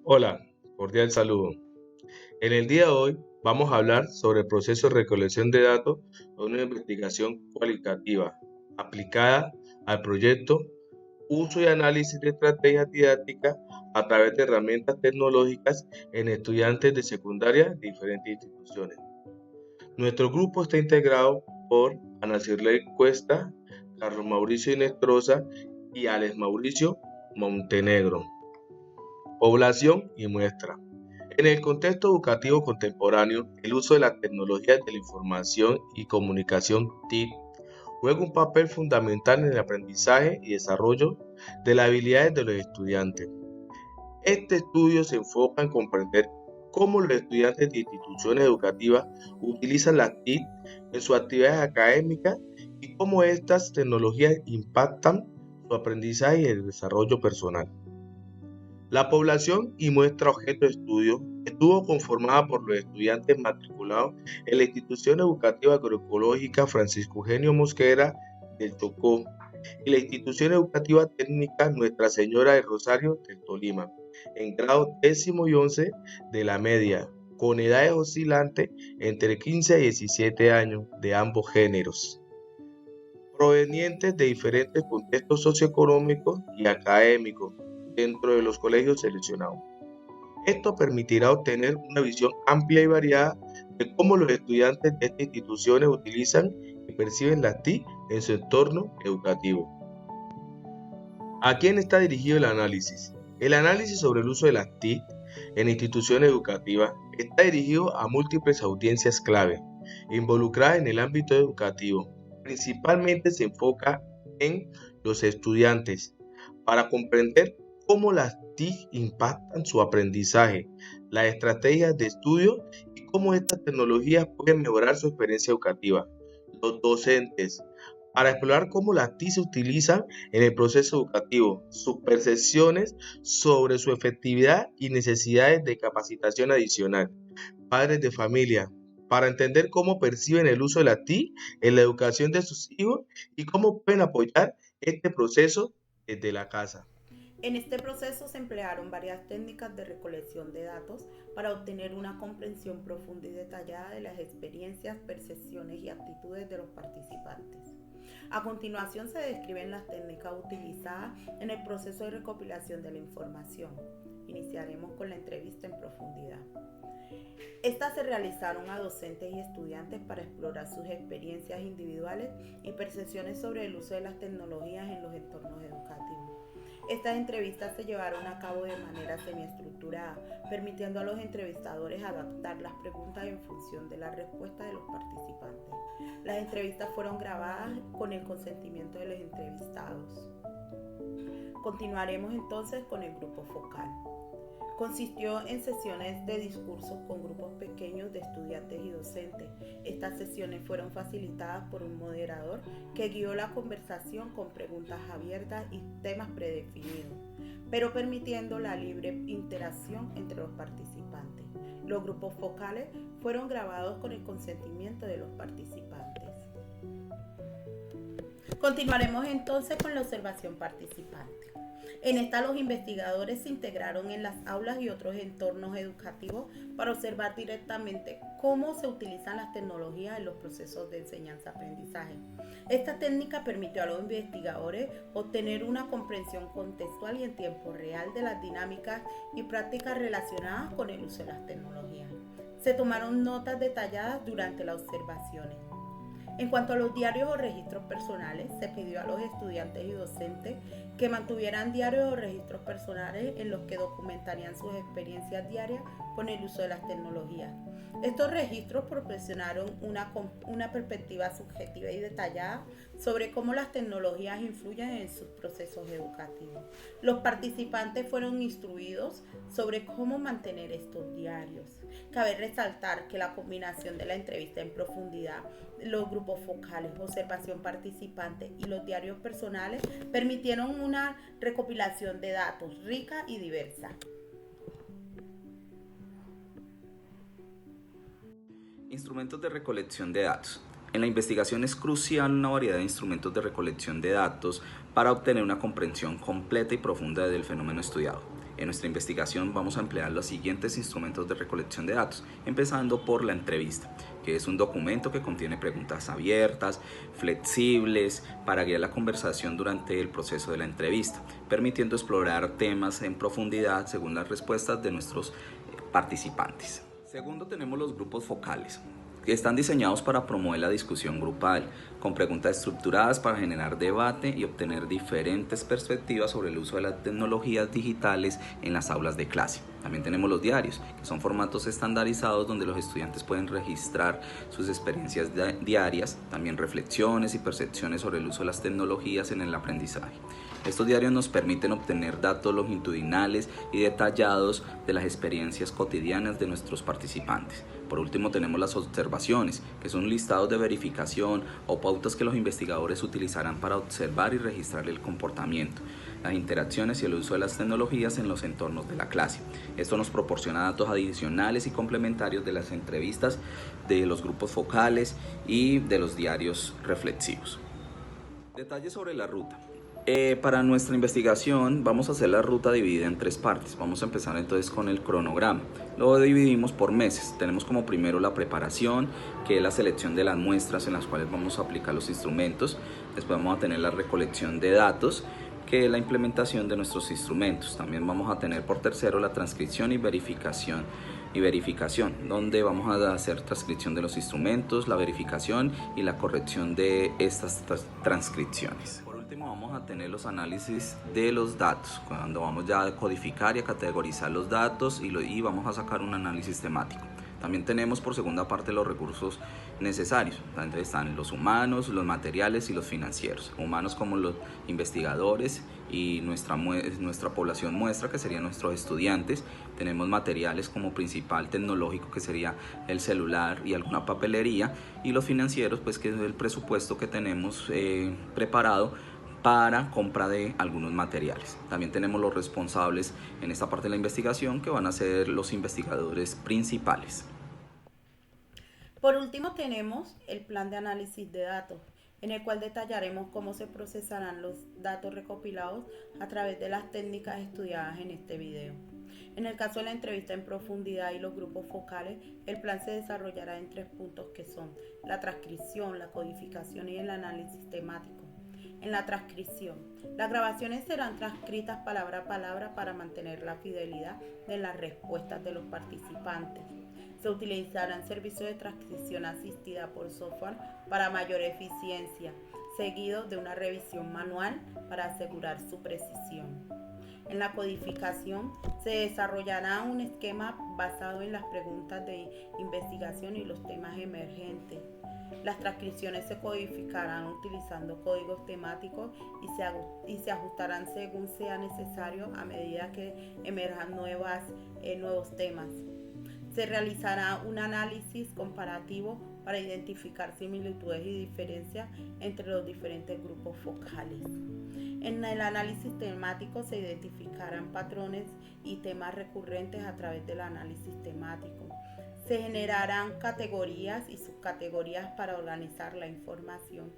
Hola, cordial saludo. En el día de hoy vamos a hablar sobre el proceso de recolección de datos de una investigación cualitativa aplicada al proyecto Uso y análisis de estrategias didácticas a través de herramientas tecnológicas en estudiantes de secundaria de diferentes instituciones. Nuestro grupo está integrado por Ana Cirley Cuesta, Carlos Mauricio Inestrosa y Alex Mauricio Montenegro. Población y muestra. En el contexto educativo contemporáneo, el uso de las tecnologías de la información y comunicación TIC juega un papel fundamental en el aprendizaje y desarrollo de las habilidades de los estudiantes. Este estudio se enfoca en comprender cómo los estudiantes de instituciones educativas utilizan las TIC en sus actividades académicas y cómo estas tecnologías impactan su aprendizaje y el desarrollo personal. La población y muestra objeto de estudio estuvo conformada por los estudiantes matriculados en la institución educativa agroecológica Francisco Eugenio Mosquera del Chocó y la institución educativa técnica Nuestra Señora del Rosario del Tolima, en grado 10º y 11 de la media, con edades oscilantes entre 15 a 17 años de ambos géneros, provenientes de diferentes contextos socioeconómicos y académicos dentro de los colegios seleccionados. Esto permitirá obtener una visión amplia y variada de cómo los estudiantes de estas instituciones utilizan y perciben las TIC en su entorno educativo. ¿A quién está dirigido el análisis? El análisis sobre el uso de las TIC en instituciones educativas está dirigido a múltiples audiencias clave involucradas en el ámbito educativo. Principalmente se enfoca en los estudiantes para comprender cómo las TIC impactan su aprendizaje, las estrategias de estudio y cómo estas tecnologías pueden mejorar su experiencia educativa. Los docentes, para explorar cómo las TIC se utilizan en el proceso educativo, sus percepciones sobre su efectividad y necesidades de capacitación adicional. Padres de familia, para entender cómo perciben el uso de la TIC en la educación de sus hijos y cómo pueden apoyar este proceso desde la casa. En este proceso se emplearon varias técnicas de recolección de datos para obtener una comprensión profunda y detallada de las experiencias, percepciones y actitudes de los participantes. A continuación se describen las técnicas utilizadas en el proceso de recopilación de la información. Iniciaremos con la entrevista en profundidad. Estas se realizaron a docentes y estudiantes para explorar sus experiencias individuales y percepciones sobre el uso de las tecnologías en los entornos educativos. Estas entrevistas se llevaron a cabo de manera semiestructurada, permitiendo a los entrevistadores adaptar las preguntas en función de la respuesta de los participantes. Las entrevistas fueron grabadas con el consentimiento de los entrevistados. Continuaremos entonces con el grupo focal. Consistió en sesiones de discursos con grupos pequeños de estudiantes y docentes. Estas sesiones fueron facilitadas por un moderador que guió la conversación con preguntas abiertas y temas predefinidos, pero permitiendo la libre interacción entre los participantes. Los grupos focales fueron grabados con el consentimiento de los participantes. Continuaremos entonces con la observación participante. En esta los investigadores se integraron en las aulas y otros entornos educativos para observar directamente cómo se utilizan las tecnologías en los procesos de enseñanza-aprendizaje. Esta técnica permitió a los investigadores obtener una comprensión contextual y en tiempo real de las dinámicas y prácticas relacionadas con el uso de las tecnologías. Se tomaron notas detalladas durante las observaciones. En cuanto a los diarios o registros personales, se pidió a los estudiantes y docentes que mantuvieran diarios o registros personales en los que documentarían sus experiencias diarias con el uso de las tecnologías. Estos registros proporcionaron una perspectiva subjetiva y detallada sobre cómo las tecnologías influyen en sus procesos educativos. Los participantes fueron instruidos sobre cómo mantener estos diarios. Cabe resaltar que la combinación de la entrevista en profundidad, los grupos focales, observación participante y los diarios personales permitieron una recopilación de datos rica y diversa. Instrumentos de recolección de datos. En la investigación es crucial una variedad de instrumentos de recolección de datos para obtener una comprensión completa y profunda del fenómeno estudiado. En nuestra investigación vamos a emplear los siguientes instrumentos de recolección de datos, empezando por la entrevista, que es un documento que contiene preguntas abiertas, flexibles, para guiar la conversación durante el proceso de la entrevista, permitiendo explorar temas en profundidad según las respuestas de nuestros participantes. Segundo, tenemos los grupos focales, que están diseñados para promover la discusión grupal, con preguntas estructuradas para generar debate y obtener diferentes perspectivas sobre el uso de las tecnologías digitales en las aulas de clase. También tenemos los diarios, que son formatos estandarizados donde los estudiantes pueden registrar sus experiencias diarias, también reflexiones y percepciones sobre el uso de las tecnologías en el aprendizaje. Estos diarios nos permiten obtener datos longitudinales y detallados de las experiencias cotidianas de nuestros participantes. Por último, tenemos las observaciones, que son listados de verificación o pautas que los investigadores utilizarán para observar y registrar el comportamiento, las interacciones y el uso de las tecnologías en los entornos de la clase. Esto nos proporciona datos adicionales y complementarios de las entrevistas, de los grupos focales y de los diarios reflexivos. Detalles sobre la ruta. Para nuestra investigación vamos a hacer la ruta dividida en 3 partes. Vamos a empezar entonces con el cronograma. Lo dividimos por meses. Tenemos como primero la preparación, que es la selección de las muestras en las cuales vamos a aplicar los instrumentos. Después vamos a tener la recolección de datos, que es la implementación de nuestros instrumentos. También vamos a tener por tercero la transcripción y verificación, donde vamos a hacer transcripción de los instrumentos, la verificación y la corrección de estas transcripciones. Por último, vamos a tener los análisis de los datos, cuando vamos ya a codificar y a categorizar los datos y vamos a sacar un análisis temático. También tenemos por segunda parte los recursos necesarios. Entonces están los humanos, los materiales y los financieros. Humanos como los investigadores y nuestra población muestra, que serían nuestros estudiantes. Tenemos materiales como principal tecnológico, que sería el celular y alguna papelería. Y los financieros, pues que es el presupuesto que tenemos preparado para compra de algunos materiales. También tenemos los responsables en esta parte de la investigación, que van a ser los investigadores principales. Por último tenemos el plan de análisis de datos, en el cual detallaremos cómo se procesarán los datos recopilados a través de las técnicas estudiadas en este video. En el caso de la entrevista en profundidad y los grupos focales, el plan se desarrollará en 3 puntos, que son la transcripción, la codificación y el análisis temático. En la transcripción, las grabaciones serán transcritas palabra a palabra para mantener la fidelidad de las respuestas de los participantes. Se utilizarán servicios de transcripción asistida por software para mayor eficiencia, seguido de una revisión manual para asegurar su precisión. En la codificación se desarrollará un esquema basado en las preguntas de investigación y los temas emergentes. Las transcripciones se codificarán utilizando códigos temáticos y se ajustarán según sea necesario a medida que emerjan nuevos temas. Se realizará un análisis comparativo para identificar similitudes y diferencias entre los diferentes grupos focales. En el análisis temático se identificarán patrones y temas recurrentes a través del análisis temático. Se generarán categorías y subcategorías para organizar la información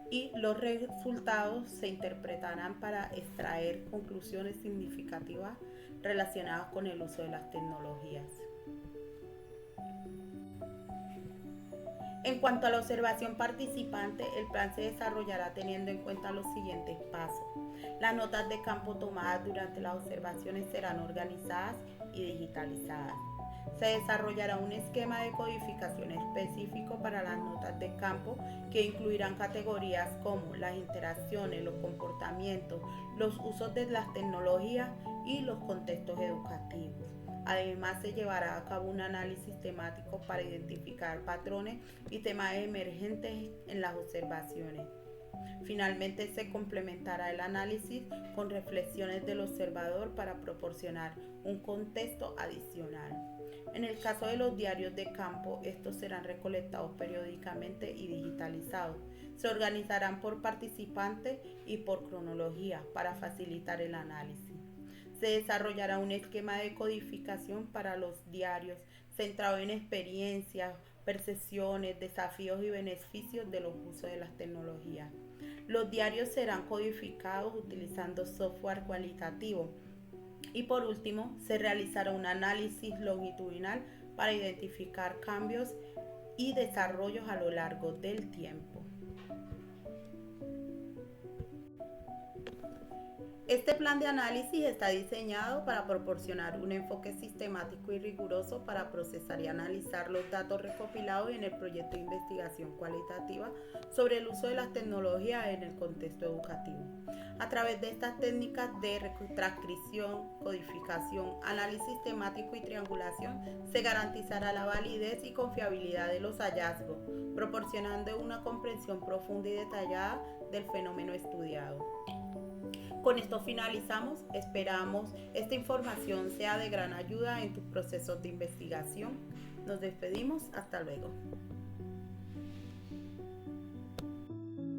y los resultados se interpretarán para extraer conclusiones significativas relacionadas con el uso de las tecnologías. En cuanto a la observación participante, el plan se desarrollará teniendo en cuenta los siguientes pasos. Las notas de campo tomadas durante las observaciones serán organizadas y digitalizadas. Se desarrollará un esquema de codificación específico para las notas de campo, que incluirán categorías como las interacciones, los comportamientos, los usos de las tecnologías y los contextos educativos. Además, se llevará a cabo un análisis temático para identificar patrones y temas emergentes en las observaciones. Finalmente, se complementará el análisis con reflexiones del observador para proporcionar un contexto adicional. En el caso de los diarios de campo, estos serán recolectados periódicamente y digitalizados. Se organizarán por participante y por cronología para facilitar el análisis. Se desarrollará un esquema de codificación para los diarios, centrado en experiencias, percepciones, desafíos y beneficios de los usos de las tecnologías. Los diarios serán codificados utilizando software cualitativo. Y por último, se realizará un análisis longitudinal para identificar cambios y desarrollos a lo largo del tiempo. Este plan de análisis está diseñado para proporcionar un enfoque sistemático y riguroso para procesar y analizar los datos recopilados en el proyecto de investigación cualitativa sobre el uso de las tecnologías en el contexto educativo. A través de estas técnicas de transcripción, codificación, análisis temático y triangulación, se garantizará la validez y confiabilidad de los hallazgos, proporcionando una comprensión profunda y detallada del fenómeno estudiado. Con esto finalizamos. Esperamos esta información sea de gran ayuda en tus procesos de investigación. Nos despedimos. Hasta luego.